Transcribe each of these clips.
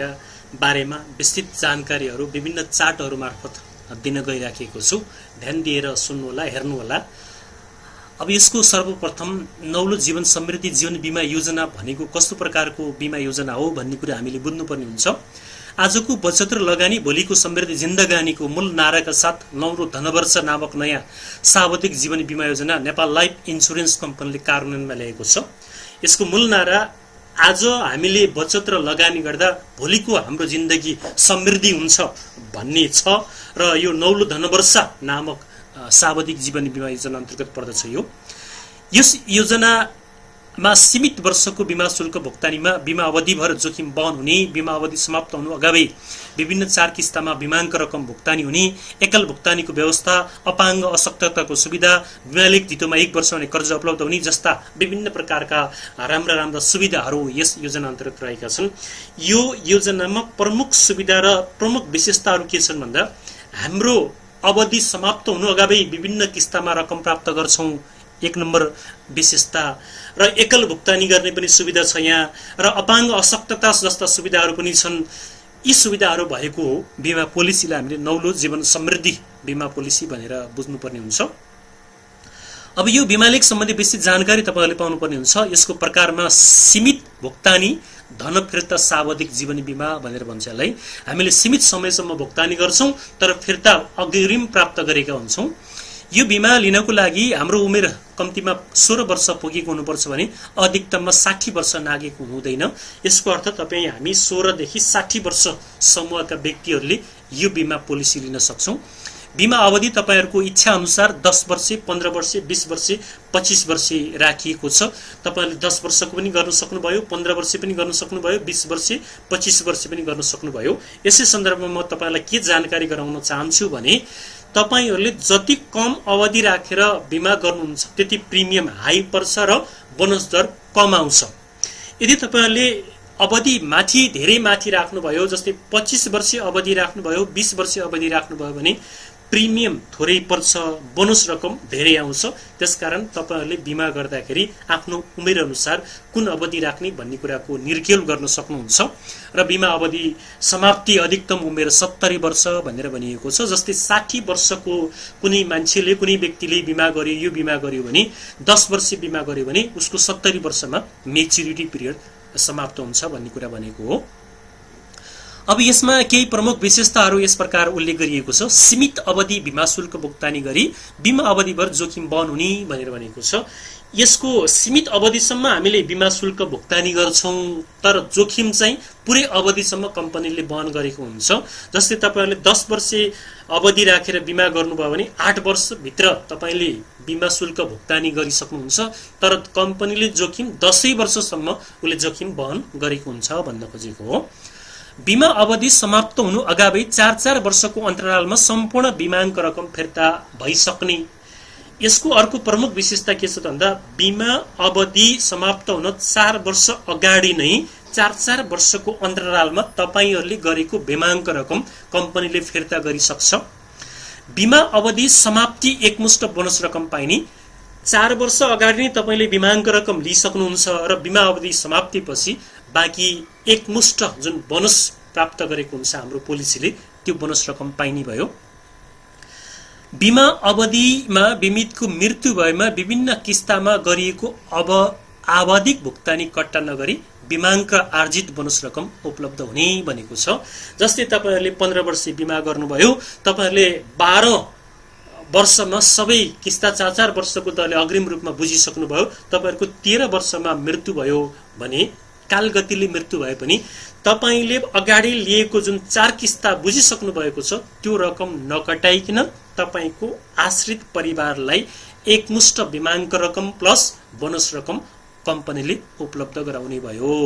बिमाका बारेमा विस्तृत जानकारीहरू विभिन्न चार्टहरू मार्फत दिन गइराखेको छु। ध्यान दिएर सुन्नुहोला, हेर्नुहोला। अब यसको सर्वप्रथम नौलो जीवन समृद्धि जीवन बीमा योजना भनेको कस्तो प्रकारको बीमा योजना हो भन्ने कुरा हामीले बुझ्नुपर्ने हुन्छ। आजको बचत र लगानी भोलिको समृद्धि जिन्दगानीको मूल नाराका साथ नौलो धनवर्ष नामक नयाँ सावधिक जीवन बीमा योजना नेपाल लाइफ इन्सुरेन्स कम्पनीले कार्यान्वयनमा ल्याएको छ। यसको मूल नारा आज हामीले बचत र लगानी गर्दा भोलिको हाम्रो जिन्दगी समृद्धि हुन्छ भन्ने छ र यो नौलो धनवर्ष नामक सावधिक जीवन बीमा योजना अन्तर्गत पर्दछ। यस योजनामा सीमित वर्षको बीमा शुल्क भुक्तानीमा बीमा अवधिभर जोखिम वहन हुने, बीमा अवधि समाप्त हुनु अगावै विभिन्न 4 किस्तामा बीमाङ्क रकम भुक्तानी हुने, एकल भुक्तानीको व्यवस्था, अपाङ्ग अशक्तताको सुविधा, बिमालिक धितोमा 1 वर्ष हुने कर्ज उपलब्ध हुने जस्ता विभिन्न प्रकारका राम्रा सुविधाहरू यस योजना अन्तर्गत रहेका छन्। यो योजनामा प्रमुख सुविधा र प्रमुख विशेषताहरू के छन् भन्दा हाम्रो अवधि समाप्त हुनु अगावै विभिन्न किस्तामा रकम प्राप्त गर्छौं, 1 नम्बर विशेषता। र एकल भुक्तानी गर्ने पनि सुविधा छ यहाँ, र अपाङ्ग अशक्तता जस्ता सुविधाहरू पनि छन्। यी सुविधाहरू भएको बीमा पोलिसीलाई हामीले नौलो जीवन समृद्धि बीमा पोलिसी भनेर बुझ्नुपर्ने हुन्छ। अब यो बीमालेख सम्बन्धी विस्तृत जानकारी तपाईहरुले पाउनुपर्ने हुन्छ। यसको प्रकारमा सीमित भुक्तानी धन फिर्ता सावधिक जीवन बीमा भनेर भन्छ यसलाई। हामीले सीमित समयसम्म भुक्तानी गर्छौं तर फिर्ता अग्रिम प्राप्त गरेका हुन्छौं। यो बीमा लिनको लागि हाम्रो उमेर कम्तीमा 16 वर्ष पुगेको हुनुपर्छ भने अधिकतममा 60 वर्ष नागेको हुँदैन। यसको अर्थ तपाई हामी 16 देखि 60 वर्ष समूहका व्यक्तिहरूले यो बीमा पोलिसी लिन सक्छौं। बीमा अवधि तपाईहरुको इच्छा अनुसार 10 वर्ष, 15 वर्ष, 20 वर्ष, 25 वर्ष राखिएको छ। तपाईहरुले 10 वर्षको पनि गर्न सक्नुभयो, 15 वर्ष पनि गर्न सक्नुभयो, 20 वर्ष, 25 वर्ष पनि गर्न सक्नुभयो। यसै सन्दर्भमा म तपाईहरुलाई के जानकारी गराउन चाहन्छु भने तपाईहरुले जति कम अवधि राखेर बीमा गर्नुहुन्छ त्यति प्रिमियम हाई पर्छ र बोनस दर कम आउँछ। यदि तपाईहरुले अवधि माथि धेरै माथि राख्नुभयो, जस्तै 25 वर्ष अवधि राख्नुभयो, 20 वर्ष अवधि राख्नुभयो भने प्रिमियम थोरै पर्छ, बोनस रकम धेरै आउँछ। त्यसकारण तपाईहरुले बीमा गर्दाखेरि आफ्नो उमेर अनुसार कुन अवधि राख्ने भन्ने कुराको निर्केल गर्न सक्नुहुन्छ। र बीमा अवधि समाप्ति अधिकतम उमेर 70 वर्ष भनेर भनिएको छ। जस्तै 60 वर्षको कुनै मान्छेले, कुनै व्यक्तिले बीमा गर्यो, यो बीमा गर्यो भने 10 वर्ष बीमा गर्यो भने उसको 70 वर्षमा मेच्युरिटी पिरियड समाप्त हुन्छ भन्ने कुरा भनेको हो। अब यसमा केही प्रमुख विशेषताहरू यस प्रकार उल्लेख गरिएको छ। सीमित अवधि बीमा शुल्क भुक्तानी गरी बीमा अवधिभर जोखिम वहन हुने भनेर भनेको छ। यसको सीमित अवधिसम्म हामीले बीमा शुल्क भुक्तानी गर्छौं तर जोखिम चाहिँ पुरै अवधिसम्म कम्पनीले वहन गरेको हुन्छ। जस्तै तपाईहरुले 10 वर्ष अवधि राखेर बीमा गर्नुभयो भने 8 वर्ष भित्र तपाईले बीमा शुल्क भुक्तानी गरिसक्नुहुन्छ तर कम्पनीले जोखिम 10 वर्षसम्म उले जोखिम वहन गरेको हुन्छ भन्न खोजेको हो। बीमा अवधि समाप्त हुनु अगावै 4 वर्षको अन्तरालमा सम्पूर्ण बीमाङ्क रकम फिर्ता भइसक्ने। यसको अर्को प्रमुख विशेषता के छ भन्दा बीमा अवधि समाप्त हुन 4 वर्ष अगाडि नै 4 वर्षको अन्तरालमा तपाईहरुले गरेको बीमाङ्क रकम कम्पनीले फिर्ता गरिसक्छ। बीमा अवधि समाप्ति एकमुष्ट बोनस रकम पाइने। 4 वर्ष अगाडि नै तपाईले बीमाङ्क रकम लिइसक्नुहुन्छ र बीमा अवधि समाप्तिपछि बाँकी एकमुष्ट जुन बोनस प्राप्त गरेको हुन्छ हाम्रो पोलिसीले त्यो बोनस रकम पाइने भयो। बीमा अवधिमा बिमितको मृत्यु भएमा विभिन्न किस्तामा गरिएको आवधिक भुक्तानी कट्टा नगरी बीमाङ्क आर्जित बोनस रकम उपलब्ध हुने भनेको छ। जस्तै तपाईहरुले 15 वर्ष बीमा गर्नुभयो, तपाईहरुले 12 वर्षमा सबै किस्ता 4 वर्षको दरले अग्रिम रूपमा बुझिसक्नुभयो, तपाईहरुको 13 वर्षमा मृत्यु भयो भने कालगतिले मृत्यु भए पनि तपाईले अगाडि लिएको जुन 4 किस्ता बुझिसक्नु भएको छ त्यो रकम नकटाइकिन तपाईको आश्रित परिवारलाई एकमुष्ट बीमाङ्क रकम प्लस बोनस रकम कम्पनीले उपलब्ध गराउने भयो।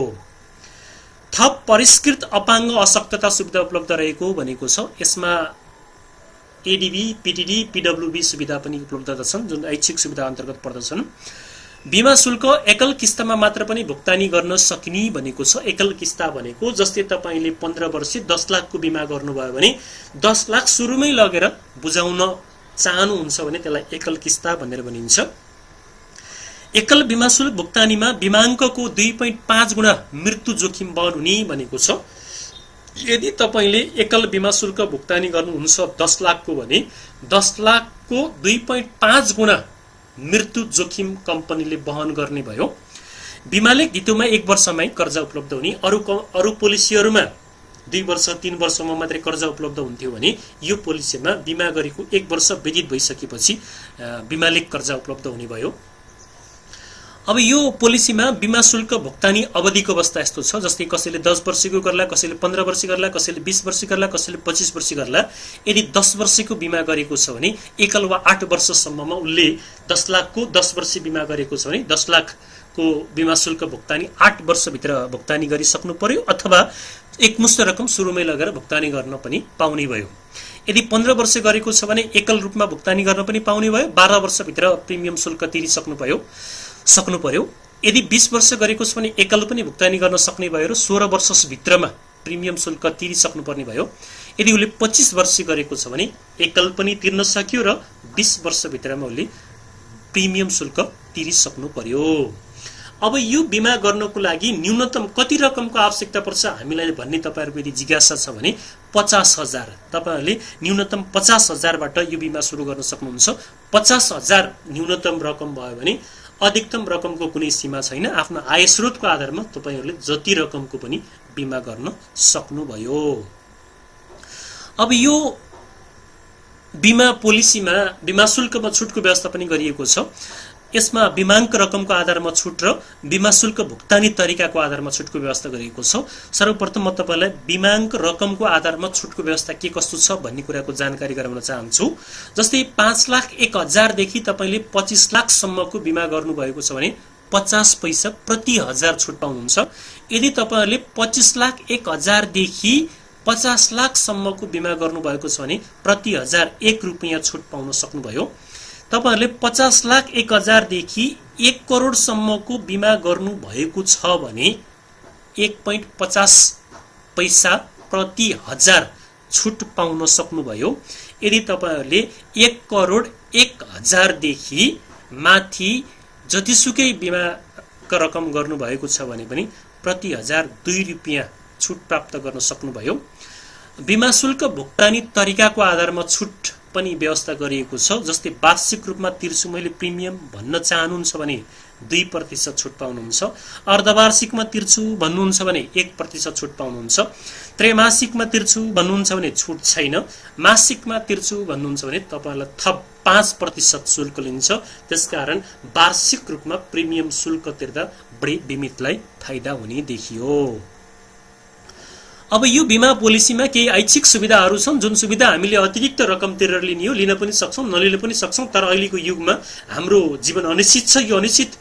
थप परिष्कृत अपाङ्ग अशक्तता सुविधा उपलब्ध रहेको भनेको छ। यसमा एडीबी, पीटीडी, पीडब्ल्यूबी सुविधा पनि उपलब्ध छन् जुन ऐच्छिक सुविधा अन्तर्गत पर्दछन्। बीमा शुल्क एकल किस्तामा मात्र पनि भुक्तानी गर्न सकिने भनेको छ। एकल किस्ता भनेको जस्तै तपाईले 15 वर्ष 10 लाखको बीमा गर्नुभयो भने 10 लाख सुरुमै लगेर बुझाउन चाहनुहुन्छ भने त्यसलाई एकल किस्ता भनेर भनिन्छ। एकल बीमा शुल्क भुक्तानीमा बीमाङ्कको 2.5 गुणा मृत्यु जोखिम वहन हुने भनेको छ। यदि तपाईले एकल बीमा शुल्क भुक्तानी गर्नुहुन्छ 10 लाखको भने 10 लाखको 2.5 गुणा मृत्यु जोखिम कम्पनीले वहन गर्ने भयो। बीमाले घितोमा 1 वर्षमै कर्जा उपलब्ध हुने, अरु पोलिसीहरुमा 2 वर्ष 3 वर्षमा मात्रै कर्जा उपलब्ध हुन्थ्यो भने यो पोलिसीमा बीमा गरेको 1 वर्ष व्यतीत भइसकेपछि बीमाले कर्जा उपलब्ध हुने भयो। अब यो पोलिसीमा बीमा शुल्क भुक्तानी अवधिको अवस्था यस्तो छ, जस्तै कसैले 10 वर्षको गर्ला, कसैले 15 वर्ष गर्ला, कसैले 20 वर्ष गर्ला, कसैले 25 वर्ष गर्ला। यदि 10 वर्षको बीमा गरेको छ भने एकल वा 8 वर्षसम्ममा उले 10 लाखको 10 वर्ष बीमा गरेको छ भने 10 लाखको बीमा शुल्क भुक्तानी 8 वर्षभित्र भुक्तानी गरिसक्नु पर्यो, अथवा एकमुष्ट रकम सुरुमै लगेर भुक्तानी गर्न पनि पाउने भयो। यदि 15 वर्ष गरेको छ भने एकल रूपमा भुक्तानी गर्न पनि पाउने भयो, 12 वर्षभित्र प्रिमियम शुल्क तिरिसक्नु पर्यो। यदि 20 वर्ष गरेको छ भने एकल पनि भुक्तानी गर्न सक्ने भयो र 16 वर्षभित्रमा प्रिमियम शुल्क तिरिसक्नु पर्ने भयो। यदि उले 25 वर्ष गरेको छ भने एकल पनि तिर्न सक्यो र 20 वर्षभित्रमा उले प्रिमियम शुल्क तिरिसक्नु पर्यो। अब यो बीमा गर्नको लागि न्यूनतम कति रकमको आवश्यकता पर्छ हामीलाई भन्ने तपाईहरुको यदि जिज्ञासा छ भने 50,000, तपाईहरुले न्यूनतम 50,000 बाट यो बीमा सुरु गर्न सक्नुहुन्छ। 50,000 न्यूनतम रकम भयो भने अधिकतम रकमको कुनै सीमा छैन। आफ्नो आय स्रोतको आधारमा तपाईहरुले जति रकमको पनि बीमा गर्न सक्नुभयो। अब यो बीमा पोलिसीमा बीमा शुल्कमा छुटको व्यवस्था पनि गरिएको छ। यसमा बीमाङ्क रकमको आधारमा छुट र बीमा शुल्क भुक्तानी तरिकाको आधारमा छुटको व्यवस्था गरिएको छ। सर्वप्रथम म तपाईलाई बीमाङ्क रकमको आधारमा छुटको व्यवस्था के कस्तो छ भन्ने कुराको जानकारी गराउन चाहन्छु। जस्तै 5,01,000 देखि तपाईले 25 लाख सम्मको बीमा गर्नुभएको छ भने 50 पैसा प्रति हजार छुट पाउनुहुन्छ। यदि तपाईहरुले 25,01,000 देखि 50 लाख सम्मको बीमा गर्नुभएको छ भने प्रति हजार 1 रुपैयाँ छुट पाउन सक्नुभयो। तपाईहरुले 50,01,000 देखि 1 करोड सम्मको बीमा गर्नु भएको छ भने 1.50 पैसा प्रति हजार छुट पाउन सक्नुभयो। यदि तपाईहरुले 1 करोड 1,000 देखि माथि जतिसुकै बीमाको रकम गर्नु भएको छ भने पनि प्रति हजार 2 रुपैयाँ छुट प्राप्त गर्न सक्नुभयो। बीमा शुल्क भुक्तानी तरिकाको आधारमा छुट पनि व्यवस्था गरिएको छ। जस्तै वार्षिक रूपमा तिर्छु मैले प्रिमियम भन्न चाहनुहुन्छ भने 2% छुट पाउनुहुन्छ। अर्धवार्षिकमा तिर्छु भन्नुहुन्छ भने 1% छुट पाउनुहुन्छ। त्रैमासिकमा तिर्छु भन्नुहुन्छ भने छुट छैन। मासिकमा तिर्छु भन्नुहुन्छ भने तपाईलाई थप 5% शुल्क लिन्छ। त्यसकारण वार्षिक रूपमा प्रिमियम शुल्क तिर्दा बढी बिमितलाई फाइदा हुने देखियो। अब यो बीमा पोलिसीमा केही ऐच्छिक सुविधाहरू छन् जुन सुविधा हामीले अतिरिक्त रकम तिरेर लिन पनि सक्छौं, नलिन पनि सक्छौं। तर अहिलेको युगमा हाम्रो जीवन अनिश्चित छ। यो अनिश्चित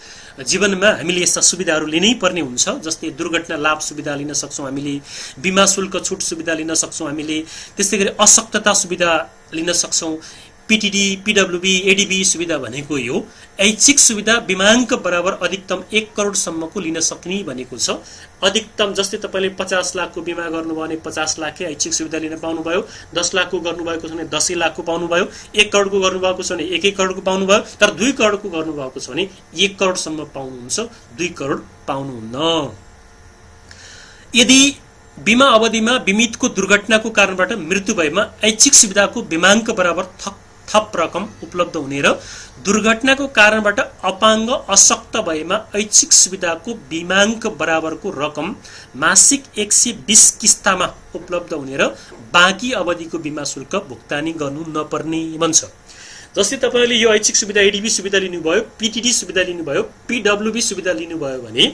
जीवनमा हामीले यस्ता सुविधाहरू लिनै पर्ने हुन्छ। जस्तै दुर्घटना लाभ सुविधा लिन सक्छौं हामीले, बीमा शुल्क छुट सुविधा लिन सक्छौं हामीले, त्यसैगरी अशक्तता सुविधा लिन सक्छौं। पीटीडी, पीडब्ल्यूबी, एडीबी सुविधा भनेको यो ऐच्छिक सुविधा बीमाङ्क बराबर अधिकतम 1 करोड सम्मको लिन सक्ने भनेको छ। अधिकतम जस्तै तपाईले 50 लाखको बीमा गर्नुभयो भने 50 लाखकै ऐच्छिक सुविधा लिन पाउनुभयो। 10 लाखको गर्नुभएको छ भने 10 लाखको पाउनुभयो। 1 करोडको गर्नुभएको छ भने 1 करोडको पाउनुभयो। तर 2 करोडको गर्नुभएको छ भने 1 करोड सम्म पाउनुहुन्छ, 2 करोड पाउनुहुन्न। यदि बीमा अवधिमा बिमितको दुर्घटनाको कारणबाट मृत्यु भएमा ऐच्छिक सुविधाको बीमाङ्क बराबर थप रकम उपलब्ध हुने र दुर्घटनाको कारणबाट अपाङ्ग अशक्त भएमा ऐच्छिक सुविधाको बीमाङ्क बराबरको रकम मासिक 120 किस्तामा उपलब्ध हुने र बाँकी अवधिको बीमा शुल्क भुक्तानी गर्नु नपर्ने भन्छ। जस्तै तपाईले यो ऐच्छिक सुविधा एडीबी सुविधा लिनुभयो, पीटीडी सुविधा लिनुभयो, पीडब्ल्यूबी सुविधा लिनुभयो भने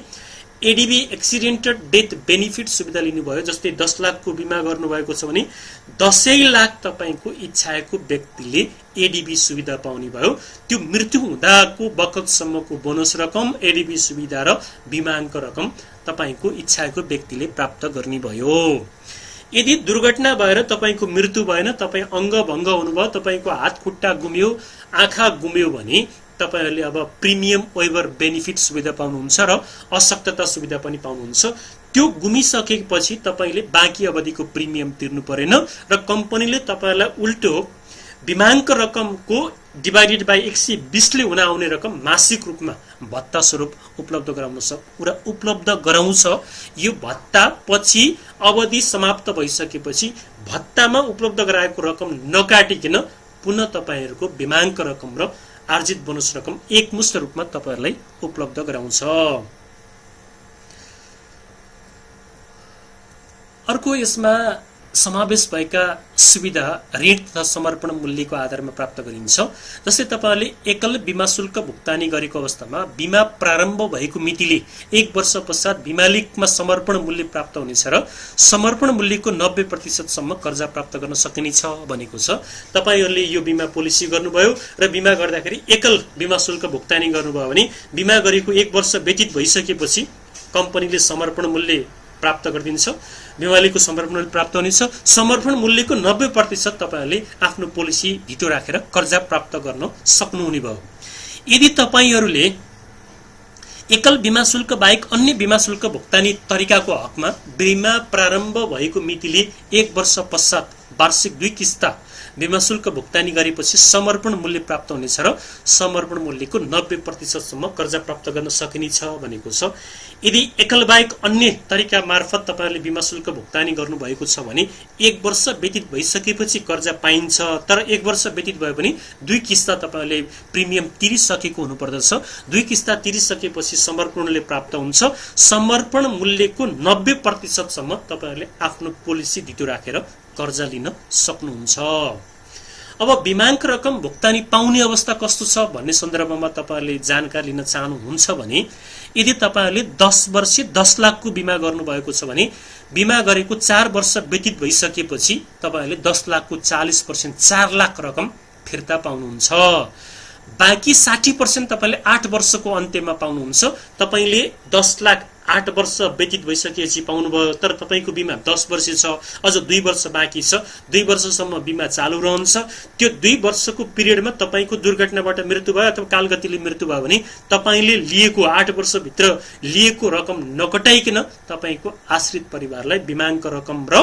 एडीबी एक्सिडेन्टल डेथ बेनिफिट सुविधा लिनुभयो। जस्तै 10 लाखको बीमा गर्नुभएको छ भने 10 लाख तपाईको इच्छाको व्यक्तिले एडीबी सुविधा पाउने भयो। त्यो मृत्यु हुँदाको बखतसम्मको बोनस रकम, एडीबी सुविधा र बीमाङ्क रकम तपाईको इच्छाको व्यक्तिले प्राप्त गर्ने भयो। यदि दुर्घटना भएर तपाईको मृत्यु भएन, तपाई अंग भंग हुनुभयो, तपाईको हात खुट्टा गुम्यो, आँखा गुम्यो भने तपाईहरुले अब प्रिमियम वेवर बेनिफिट सुविधा पाउनुहुन्छ र अशक्तता सुविधा पनि पाउनुहुन्छ। त्यो गुमिसकेपछि तपाईले बाँकी अवधिको प्रिमियम तिर्नु परेन र कम्पनीले तपाईलाई उल्टो बीमाङ्क रकमको डिभाइडेड बाई 120 ले हुन आउने रकम मासिक रूपमा भत्ता स्वरूप उपलब्ध गराउँछ। यो भत्ता पछि अवधि समाप्त भइसकेपछि भत्तामा उपलब्ध गराएको रकम नकाटिकन पुनः तपाईहरुको बिमाङ्क रकम र आर्जित बोनस रकम एकमुष्ट रूपमा तपाईहरुलाई उपलब्ध गराउँछ। अर्को यसमा समावेश भएका सुविधा ऋण तथा समर्पण मूल्यको आधारमा प्राप्त गरिन्छ। जस्तै तपाईहरुले एकल बीमा शुल्क भुक्तानी गरेको अवस्थामा बीमा प्रारम्भ भएको मितिले 1 वर्ष पश्चात बीमालिकमा समर्पण मूल्य प्राप्त हुनेछ र समर्पण मूल्यको 90% सम्म कर्जा प्राप्त गर्न सकिनेछ भनेको छ। तपाईहरुले यो बीमा पोलिसी गर्नुभयो र बीमा गर्दाखेरि एकल बीमा शुल्क भुक्तानी गर्नुभयो भने बीमा गरेको 1 वर्ष व्यतीत भइसकेपछि कम्पनीले समर्पण मूल्य प्राप्त गरिदिन्छ, बीमालीको समर्पण मूल्य प्राप्त हुनेछ। समर्पण मूल्यको 90% तपाईहरुले आफ्नो पोलिसी भित्र राखेर कर्जा प्राप्त गर्न सक्नुहुने भयो। यदि तपाईहरुले एकल बीमा शुल्क बाहेक अन्य बीमा शुल्क भुक्तानी तरिकाको हकमा बीमा प्रारम्भ भएको मितिले 1 वर्ष पश्चात वार्षिक 2 किस्ता बीमा शुल्क भुक्तानी गरेपछि समर्पण मूल्य प्राप्त हुनेछ र समर्पण मूल्यको 90% सम्म कर्जा प्राप्त गर्न सकिनेछ भनेको छ। यदि एकल बाहेक अन्य तरिका मार्फत तपाईहरुले बीमा शुल्क भुक्तानी गर्नु भएको छ भने 1 वर्ष व्यतीत भइसकेपछि कर्जा पाइन्छ, तर 1 वर्ष व्यतीत भयो भने 2 किस्ता तपाईहरुले प्रिमियम तिरिसकेको हुनुपर्दछ। 2 किस्ता तिरिसकेपछि समर्पण मूल्य प्राप्त हुन्छ। समर्पण मूल्यको 90% सम्म तपाईहरुले आफ्नो पोलिसी धितो राखेर कर्जा लिन सक्नुहुन्छ। अब बिमाङ्क रकम भुक्तानी पाउने अवस्था कस्तो छ भन्ने सन्दर्भमा तपाईहरुले जानकारी लिन चाहनुहुन्छ भने यदि तपाईहरुले 10 वर्ष 10 लाखको बीमा गर्नु भएको छ भने बीमा गरेको 4 वर्ष व्यतीत भइसकेपछि तपाईहरुले 10 लाखको 40% 4 लाख रकम फिर्ता पाउनुहुन्छ। बाँकी 60% तपाईले 8 वर्षको अन्त्यमा पाउनुहुन्छ। तपाईले 10 लाख 8 वर्ष व्यतीत भइसकेपछि पाउनुभयो, तर तपाईको बीमा 10 वर्ष छ, अझ 2 वर्ष बाँकी छ। 2 वर्षसम्म बीमा चालू रहन्छ। त्यो 2 वर्षको पिरियडमा तपाईको दुर्घटनाबाट मृत्यु भयो अथवा कालगतिले मृत्यु भयो भने तपाईले लिएको 8 वर्ष भित्र लिएको रकम नकटाइकन तपाईको आश्रित परिवारलाई बिमाङ्क रकम र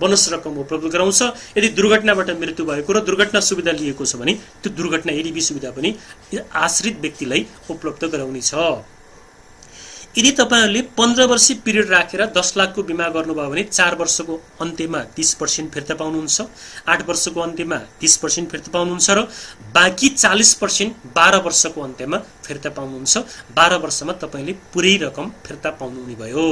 बोनस रकम उपलब्ध गराउँछ। यदि दुर्घटनाबाट मृत्यु भएको र दुर्घटना सुविधा लिएको छ भने त्यो दुर्घटना एडीबी सुविधा पनि आश्रित व्यक्तिलाई उपलब्ध गराउनेछ। यदि तपाईहरुले 15 वर्ष पिरियड राखेर 10 लाखको बीमा गर्नुभयो भने 4 वर्षको अन्त्यमा 30% फिर्ता पाउनुहुन्छ, 8 वर्षको अन्त्यमा 30% फिर्ता पाउनुहुन्छ र बाँकी 40% 12 वर्षको अन्त्यमा फिर्ता पाउनुहुन्छ। 12 वर्षमा तपाईले पुरै रकम फिर्ता पाउनुहुने भयो।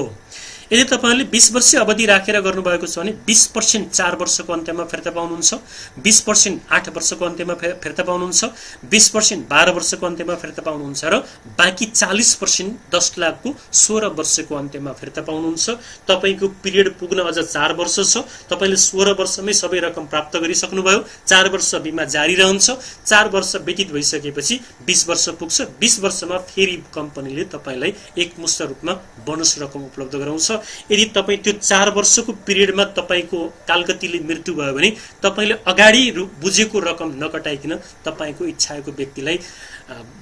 यदि तपाईहरुले 20 वर्ष अवधि राखेर गर्नुभएको छ भने 20% 4 वर्षको अन्त्यमा फिर्ता पाउनुहुन्छ, 20% 8 वर्षको अन्त्यमा फिर्ता पाउनुहुन्छ, 20% 12 वर्षको अन्त्यमा फिर्ता पाउनुहुन्छ र बाँकी 40% 10 लाखको 16 वर्षको अन्त्यमा फिर्ता पाउनुहुन्छ। तपाईको पिरियड पुग्न अझ 4 वर्ष छ। तपाईले 16 वर्षमै सबै रकम प्राप्त गरिसक्नुभयो। 4 वर्ष बीमा जारी रहन्छ। 4 वर्ष व्यतीत भइसकेपछि 20 वर्ष पुग्छ। 20 वर्षमा फेरि कम्पनीले तपाईलाई एकमुष्ट रूपमा बोनस रकम उपलब्ध गराउँछ। यदि तपाई त्यो 4 वर्षको पिरियडमा तपाईको कालगतिले मृत्यु भयो भने तपाईले अगाडि बुझेको रकम नकटाइकिन तपाईको इच्छाको व्यक्तिलाई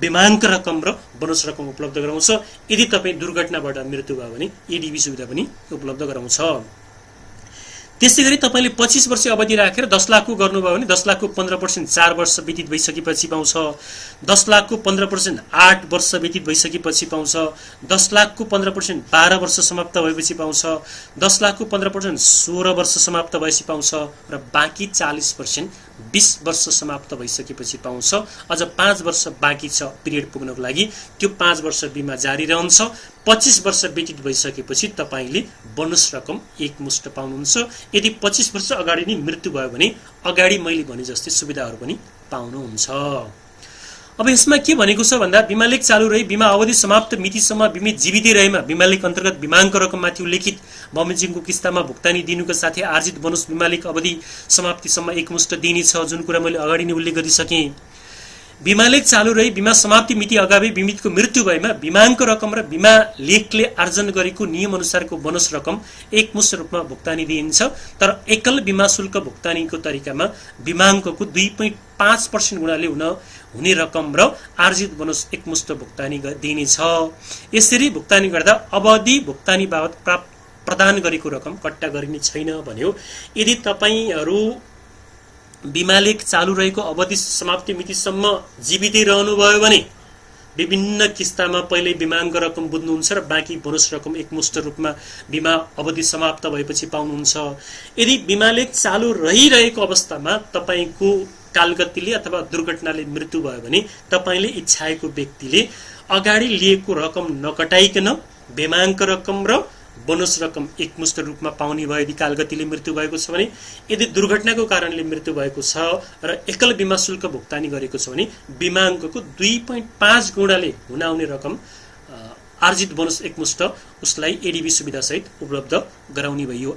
बिमाङ्क रकम र बोनस रकम उपलब्ध गराउँछ। यदि तपाई दुर्घटनाबाट मृत्यु भयो भने एडीबी सुविधा पनि उपलब्ध गराउँछ। त्यसैगरी तपाईले 25 वर्ष अवधि राखेर 10 लाखको गर्नुभयो भने 10 लाखको 15% 4 वर्ष व्यतीत भइसकेपछि पाउँछ। 10 लाखको 15% 8 वर्ष व्यतीत भइसकेपछि पाउँछ। 10 लाखको 15% 12 वर्ष समाप्त भएपछि पाउँछ। 10 लाखको 15% 16 वर्ष समाप्त भएपछि पाउँछ र बाँकी 40% 20 वर्ष समाप्त भइसकेपछि पाउँछ। अझ 5 वर्ष बाँकी छ पिरियड पुग्नको लागि। त्यो 5 वर्ष बीमा जारी रहन्छ। 25 वर्ष व्यतीत भइसकेपछि तपाईले बोनस रकम एकमुष्ट पाउनुहुन्छ। यदि 25 वर्ष अगाडि नै मृत्यु भयो भने अगाडि मैले भने जस्तै सुविधाहरू पनि पाउनुहुन्छ। अब यसमा के भनेको छ भन्दा बीमालेख चालू रही बीमा अवधि समाप्त मितिसम्म बिमित जीवितै रहेमा बीमालेख अन्तर्गत बिमाङ्क रकममाथि उल्लेखित बमोजिमको किस्तामा भुक्तानी दिनुका साथै आर्जित बोनस बीमालेख अवधि समाप्तिसम्म एकमुष्ट दिनेछ। जुन कुरा मैले अगाडि नै उल्लेख गरिसकेँ। बीमालेख चालू रही बीमा समाप्ति मिति अगावै बिमितको मृत्यु भएमा बिमाङ्क रकम र बीमा लेखले आर्जन गरेको नियम अनुसारको बोनस रकम एकमुष्ट रूपमा भुक्तानी दिइन्छ। तर एकल बीमा शुल्क भुक्तानीको तरिकामा बिमाङ्कको 2.5% गुणाले हुने रकम र आर्जित बोनस एकमुष्ट भुक्तानी दिइनेछ। यसरी भुक्तानी गर्दा अवधि भुक्तानी बाबत प्रदान गरेको रकम कट्टा गरिने छैन भन्यो। यदि तपाईहरु बीमालेख चालू रहेको अवधि समाप्ति मितिसम्म जीवितै रहनुभयो भने विभिन्न किस्तामा पहिले बीमाङ्ग रकम बुझ्नुहुन्छ र बाँकी बोनस रकम एकमुष्ट रूपमा बीमा अवधि समाप्त भएपछि पाउनुहुन्छ। यदि बीमालेख चालू रहिरहेको अवस्थामा तपाईको कालगतिले अथवा दुर्घटनाले मृत्यु भयो भने तपाईले इच्छाएको व्यक्तिले अगाडि लिएको रकम नकटाइकन बीमाङ्ग रकम र बोनस रकम एकमुष्ट रूपमा पाउने भयो यदि कालगतिले मृत्यु भएको छ भने। यदि दुर्घटनाको कारणले मृत्यु भएको छ र एकल बीमा शुल्क भुक्तानी गरेको छ भने बीमाङ्गको 2.5 गुणाले हुन आउने रकम आर्जित बोनस एकमुष्ट उसलाई एडीबी सुविधा सहित उपलब्ध गराउने भयो।